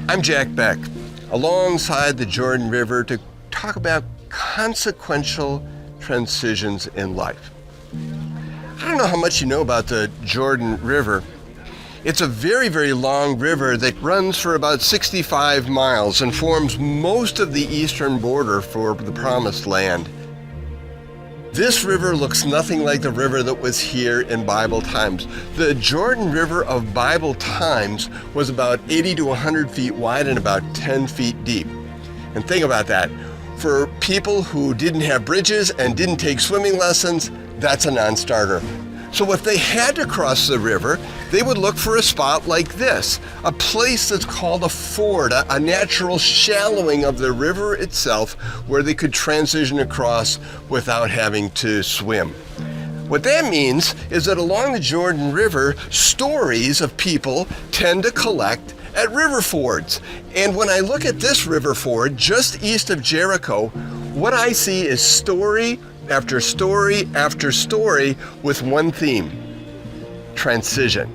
I'm Jack Beck, alongside the Jordan River to talk about consequential transitions in life. I don't know how much you know about the Jordan River. It's a very, very long river that runs for about 65 miles and forms most of the eastern border for the Promised Land. This river looks nothing like the river that was here in Bible times. The Jordan River of Bible times was about 80 to 100 feet wide and about 10 feet deep. And think about that. For people who didn't have bridges and didn't take swimming lessons, that's a non-starter. So if they had to cross the river, they would look for a spot like this, a place that's called a ford, a natural shallowing of the river itself where they could transition across without having to swim. What that means is that along the Jordan River, stories of people tend to collect at river fords. And when I look at this river ford just east of Jericho, what I see is story after story after story with one theme: transition.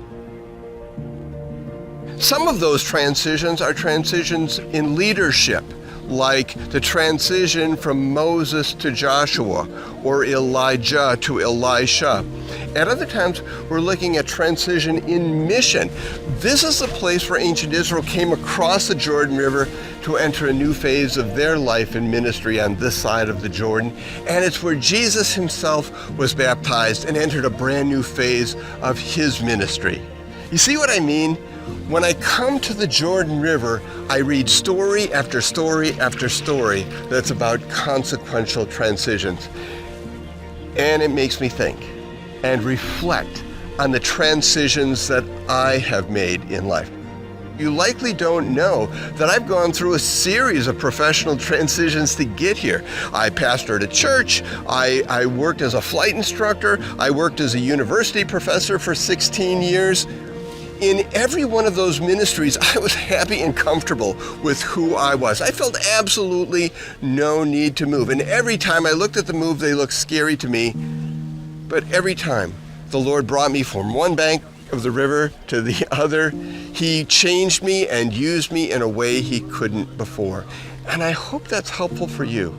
Some of those transitions are transitions in leadership, like the transition from Moses to Joshua or Elijah to Elisha. At other times, we're looking at transition in mission. This is the place where ancient Israel came across the Jordan River to enter a new phase of their life and ministry on this side of the Jordan. And it's where Jesus himself was baptized and entered a brand new phase of his ministry. You see what I mean? When I come to the Jordan River, I read story after story after story that's about consequential transitions. And it makes me think and reflect on the transitions that I have made in life. You likely don't know that I've gone through a series of professional transitions to get here. I pastored a church, I worked as a flight instructor, I worked as a university professor for 16 years. In every one of those ministries, I was happy and comfortable with who I was. I felt absolutely no need to move. And every time I looked at the move, they looked scary to me. But every time the Lord brought me from one bank of the river to the other, he changed me and used me in a way he couldn't before. And I hope that's helpful for you.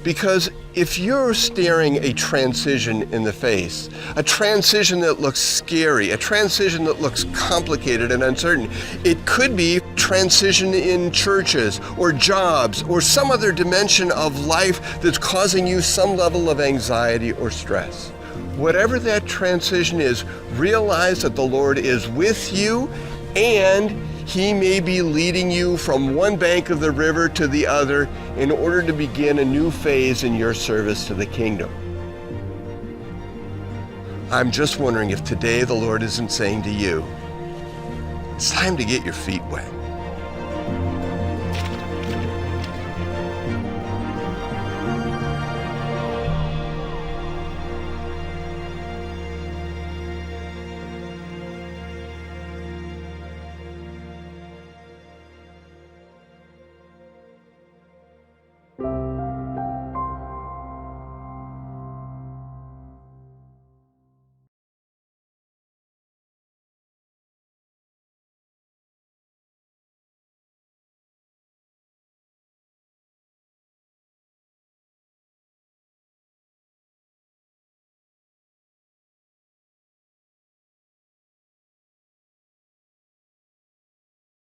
Because if you're staring a transition in the face, a transition that looks scary, a transition that looks complicated and uncertain, it could be transition in churches or jobs or some other dimension of life that's causing you some level of anxiety or stress. Whatever that transition is, realize that the Lord is with you and he may be leading you from one bank of the river to the other in order to begin a new phase in your service to the kingdom. I'm just wondering if today the Lord isn't saying to you, it's time to get your feet wet.